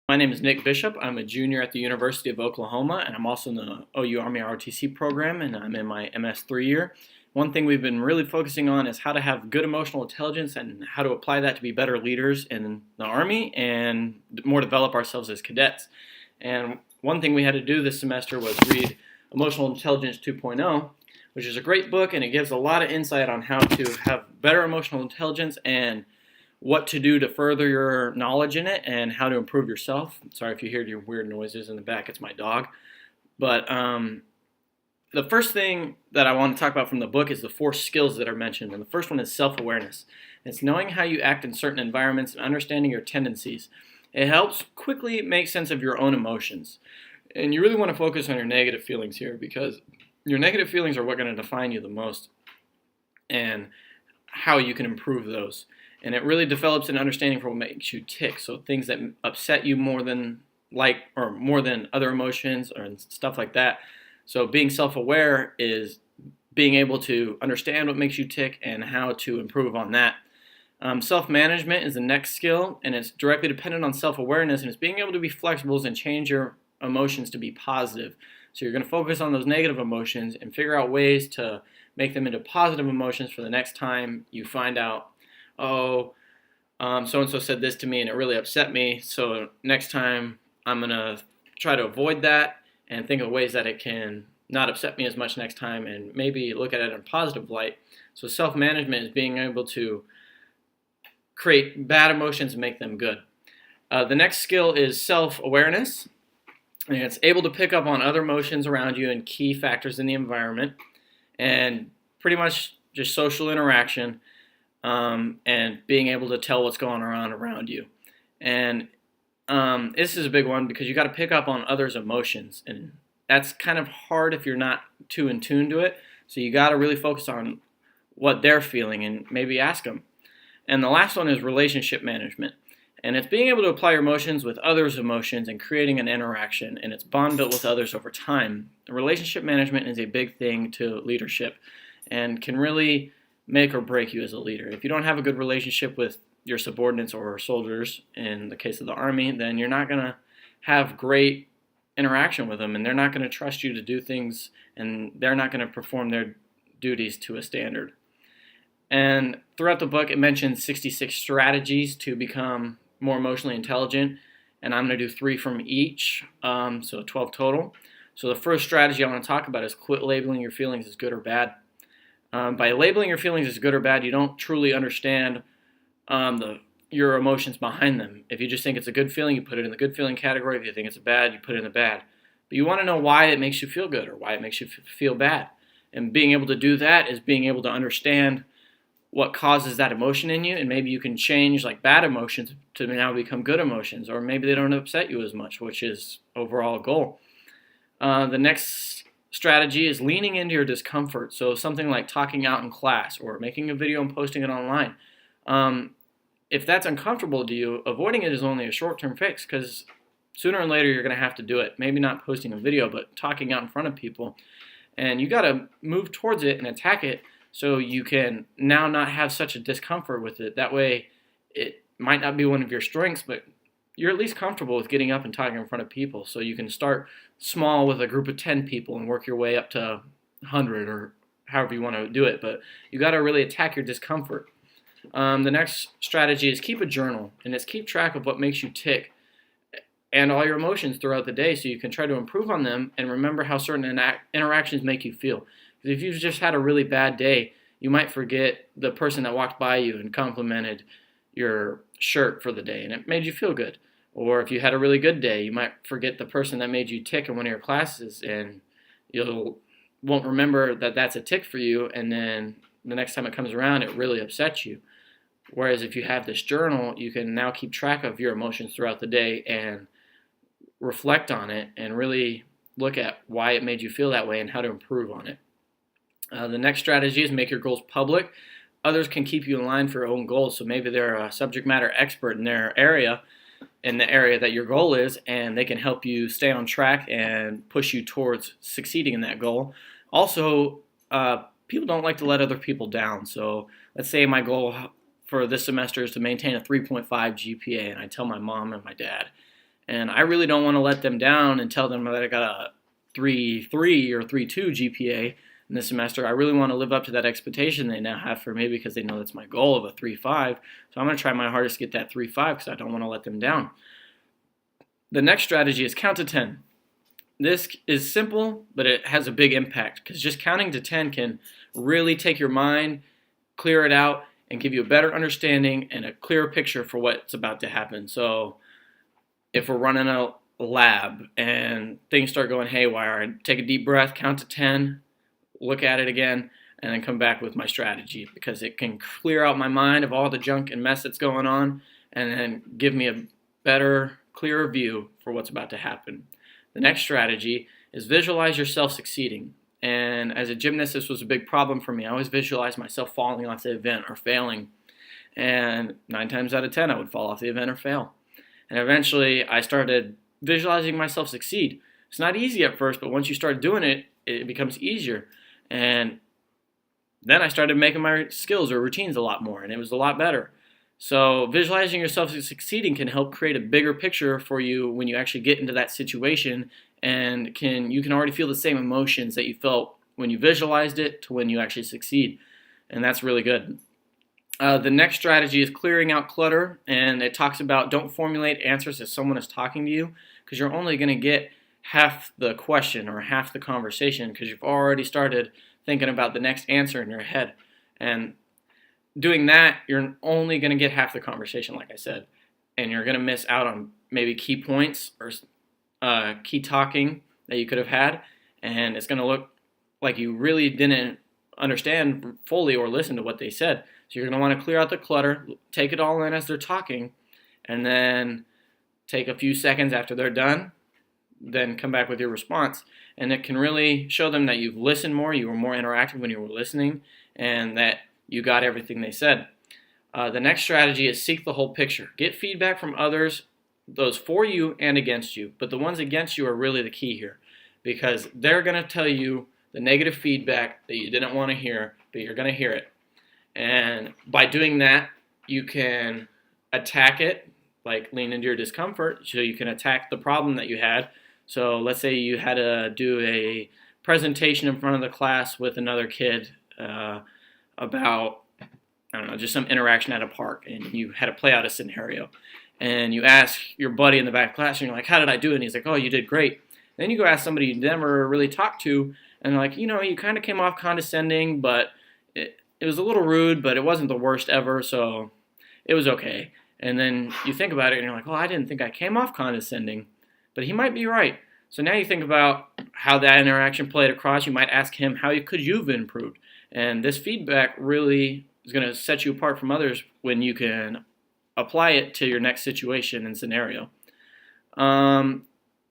My name is Nick Bishop. I'm a junior at the University of Oklahoma, and I'm also in the OU Army ROTC program, and I'm in my MS3 year. One thing we've been really focusing on is how to have good emotional intelligence and how to apply that to be better leaders in the Army and more develop ourselves as cadets. And one thing we had to do this semester was read Emotional Intelligence 2.0, which is a great book, and it gives a lot of insight on how to have better emotional intelligence and what to do to further your knowledge in it and how to improve yourself. Sorry if you hear your weird noises in the back, it's my dog. But the first thing that I want to talk about from the book is the 4 skills that are mentioned. And the first one is self-awareness. It's knowing how you act in certain environments and understanding your tendencies. It helps quickly make sense of your own emotions. And you really want to focus on your negative feelings here, because your negative feelings are what are going to define you the most and how you can improve those. And it really develops an understanding for what makes you tick. So things that upset you more than other emotions or stuff like that. So being self-aware is being able to understand what makes you tick and how to improve on that. Self-management is the next skill, and it's directly dependent on self-awareness, and it's being able to be flexible and change your emotions to be positive. So you're going to focus on those negative emotions and figure out ways to make them into positive emotions for the next time you find out, so-and-so said this to me and it really upset me, so next time I'm going to try to avoid that and think of ways that it can not upset me as much next time and maybe look at it in a positive light. So self-management is being able to create bad emotions and make them good. The next skill is self-awareness, and it's able to pick up on other emotions around you and key factors in the environment and pretty much just social interaction. And being able to tell what's going on around you. And this is a big one because you got to pick up on others' emotions, and that's kind of hard if you're not too in tune to it. So you got to really focus on what they're feeling and maybe ask them. And the last one is relationship management, and it's being able to apply your emotions with others' emotions and creating an interaction, and it's bond built with others over time. Relationship management is a big thing to leadership and can really make or break you as a leader. If you don't have a good relationship with your subordinates or soldiers, in the case of the Army, then you're not going to have great interaction with them, and they're not going to trust you to do things, and they're not going to perform their duties to a standard. And throughout the book, it mentions 66 strategies to become more emotionally intelligent, and I'm going to do 3 from each, so 12 total. So the first strategy I want to talk about is quit labeling your feelings as good or bad. By labeling your feelings as good or bad, you don't truly understand your emotions behind them. If you just think it's a good feeling, you put it in the good feeling category. If you think it's a bad, you put it in the bad. But you want to know why it makes you feel good or why it makes you feel bad. And being able to do that is being able to understand what causes that emotion in you, and maybe you can change like bad emotions to now become good emotions, or maybe they don't upset you as much, which is overall a goal. The next strategy is leaning into your discomfort. So something like talking out in class or making a video and posting it online. If that's uncomfortable to you, avoiding it is only a short-term fix, because sooner or later you're going to have to do it. Maybe not posting a video, but talking out in front of people. And you got to move towards it and attack it so you can now not have such a discomfort with it. That way it might not be one of your strengths, but you're at least comfortable with getting up and talking in front of people. So you can start small with a group of 10 people and work your way up to 100 or however you want to do it. But you got to really attack your discomfort. The next strategy is keep a journal, and it's keep track of what makes you tick and all your emotions throughout the day so you can try to improve on them and remember how certain interactions make you feel. Because if you've just had a really bad day, you might forget the person that walked by you and complimented your shirt for the day and it made you feel good. Or if you had a really good day, you might forget the person that made you tick in one of your classes, and won't remember that that's a tick for you, and then the next time it comes around, it really upsets you. Whereas if you have this journal, you can now keep track of your emotions throughout the day and reflect on it and really look at why it made you feel that way and how to improve on it. The next strategy is make your goals public. Others can keep you in line for your own goals, so maybe they're a subject matter expert in their area, in the area that your goal is, and they can help you stay on track and push you towards succeeding in that goal. Also, people don't like to let other people down. So let's say my goal for this semester is to maintain a 3.5 GPA, and I tell my mom and my dad, And I really don't want to let them down and tell them that I got a 3.3 or 3.2 GPA in this semester. I really want to live up to that expectation they now have for me because they know that's my goal of a 3.5. So I'm going to try my hardest to get that 3.5 because I don't want to let them down. The next strategy is count to 10. This is simple, but it has a big impact because just counting to 10 can really take your mind, clear it out, and give you a better understanding and a clearer picture for what's about to happen. So if we're running a lab and things start going haywire, I'd take a deep breath, count to 10, look at it again, and then come back with my strategy because it can clear out my mind of all the junk and mess that's going on and then give me a better, clearer view for what's about to happen. The next strategy is visualize yourself succeeding. And as a gymnast, this was a big problem for me. I always visualized myself falling off the event or failing. And 9 times out of 10, I would fall off the event or fail. And eventually, I started visualizing myself succeed. It's not easy at first, but once you start doing it, it becomes easier. And then I started making my skills or routines a lot more, and it was a lot better. So visualizing yourself succeeding can help create a bigger picture for you when you actually get into that situation, and you can already feel the same emotions that you felt when you visualized it to when you actually succeed, and that's really good. The next strategy is clearing out clutter, and it talks about don't formulate answers as someone is talking to you because you're only going to get half the question or half the conversation because you've already started thinking about the next answer in your head. And doing that, you're only going to get half the conversation, like I said, and you're going to miss out on maybe key points or key talking that you could have had, and it's going to look like you really didn't understand fully or listen to what they said. So you're going to want to clear out the clutter, take it all in as they're talking, and then take a few seconds after they're done, then come back with your response. And it can really show them that you've listened more, you were more interactive when you were listening, and that you got everything they said. The next strategy is seek the whole picture. Get feedback from others, those for you and against you. But the ones against you are really the key here because they're going to tell you the negative feedback that you didn't want to hear, but you're going to hear it. And by doing that, you can attack it, like lean into your discomfort, so you can attack the problem that you had. So let's say you had to do a presentation in front of the class with another kid about, I don't know, just some interaction at a park, and you had to play out a scenario. And you ask your buddy in the back class, and you're like, how did I do it? And he's like, oh, you did great. Then you go ask somebody you never really talked to, and they're like, you kind of came off condescending, but it was a little rude, but it wasn't the worst ever, so it was okay. And then you think about it, and you're like, well, I didn't think I came off condescending, but he might be right. So now you think about how that interaction played across. You might ask him, how could you have improved? And this feedback really is going to set you apart from others when you can apply it to your next situation and scenario.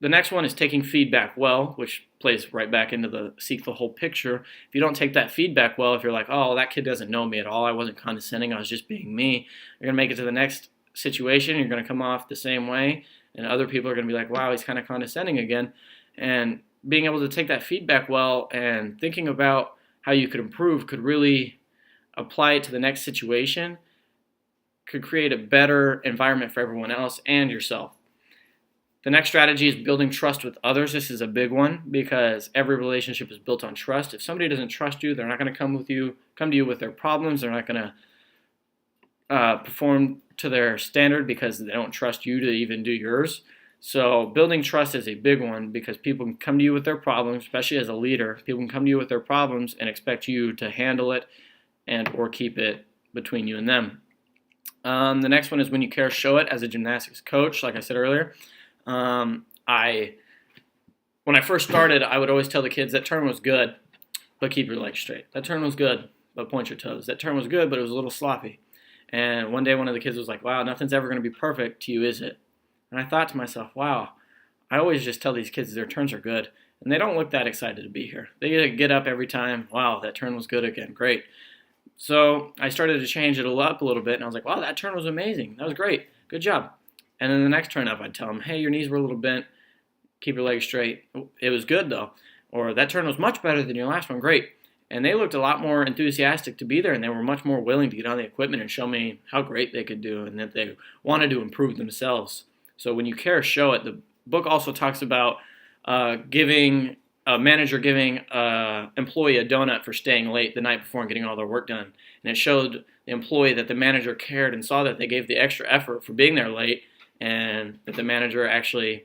The next one is taking feedback well, which plays right back into the seek the whole picture. If you don't take that feedback well, if you're like, oh, that kid doesn't know me at all, I wasn't condescending, I was just being me, you're going to make it to the next situation, you're going to come off the same way, and other people are going to be like, wow, he's kind of condescending again. And being able to take that feedback well and thinking about how you could improve could really apply it to the next situation, could create a better environment for everyone else and yourself. The next strategy is building trust with others. This is a big one because every relationship is built on trust. If somebody doesn't trust you, they're not going to come to you with their problems. They're not going to perform to their standard because they don't trust you to even do yours. So building trust is a big one because people can come to you with their problems, especially as a leader. People can come to you with their problems and expect you to handle it and or keep it between you and them. The next one is when you care, show it. As a gymnastics coach, like I said earlier, when I first started, I would always tell the kids that turn was good, but keep your legs straight. That turn was good, but point your toes. That turn was good, but it was a little sloppy. And one day one of the kids was like, wow, nothing's ever going to be perfect to you, is it? And I thought to myself, wow, I always just tell these kids their turns are good. And they don't look that excited to be here. They get up every time, wow, that turn was good again, great. So I started to change it up a little bit, and I was like, wow, that turn was amazing. That was great. Good job. And then the next turn up, I'd tell them, hey, your knees were a little bent. Keep your legs straight. It was good, though. Or that turn was much better than your last one. Great. And they looked a lot more enthusiastic to be there, and they were much more willing to get on the equipment and show me how great they could do and that they wanted to improve themselves. So when you care, show it. The book also talks about giving a manager giving an employee a donut for staying late the night before and getting all their work done. And it showed the employee that the manager cared and saw that they gave the extra effort for being there late, and that the manager actually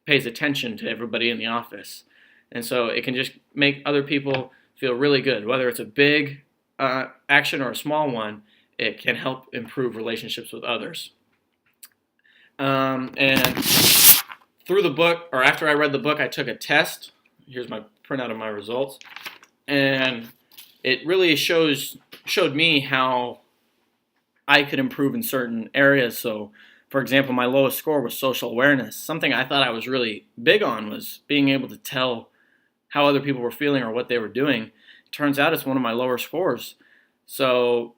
pays attention to everybody in the office. And so it can just make other people feel really good. Whether it's a big action or a small one, it can help improve relationships with others. And through the book, or after I read the book, I took a test. Here's my printout of my results. And it really showed me how I could improve in certain areas. So, for example, my lowest score was social awareness. Something I thought I was really big on was being able to tell how other people were feeling or what they were doing. It turns out it's one of my lower scores. So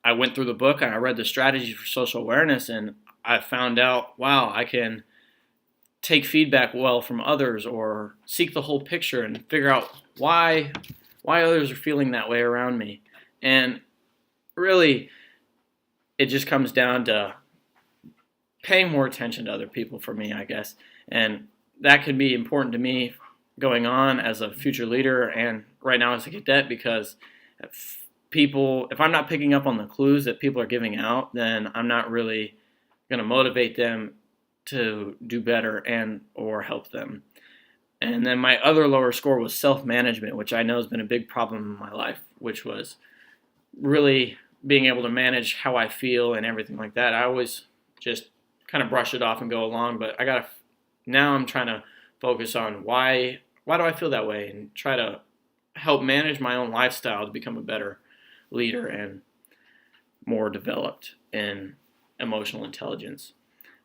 I went through the book and I read the strategies for social awareness, and I found out, wow, I can take feedback well from others, or seek the whole picture and figure out why others are feeling that way around me. And really, it just comes down to paying more attention to other people for me, I guess. And that can be important to me going on as a future leader and right now as a cadet, because if I'm not picking up on the clues that people are giving out, then I'm not really going to motivate them to do better and or help them. And then my other lower score was self-management, which I know has been a big problem in my life, which was really being able to manage how I feel and everything like that. I always just kind of brush it off and go along, but now I'm trying to focus on why do I feel that way, and try to help manage my own lifestyle to become a better leader and more developed in emotional intelligence.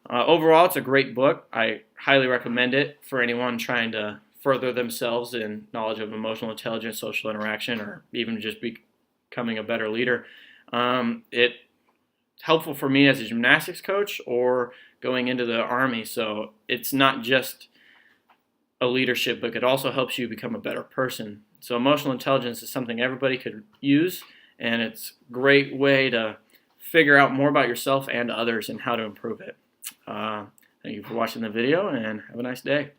Overall, it's a great book. I highly recommend it for anyone trying to further themselves in knowledge of emotional intelligence, social interaction, or even just becoming a better leader. It's helpful for me as a gymnastics coach or going into the Army. So it's not just a leadership book. It also helps you become a better person. So emotional intelligence is something everybody could use, and it's a great way to figure out more about yourself and others and how to improve it. Thank you for watching the video, and have a nice day.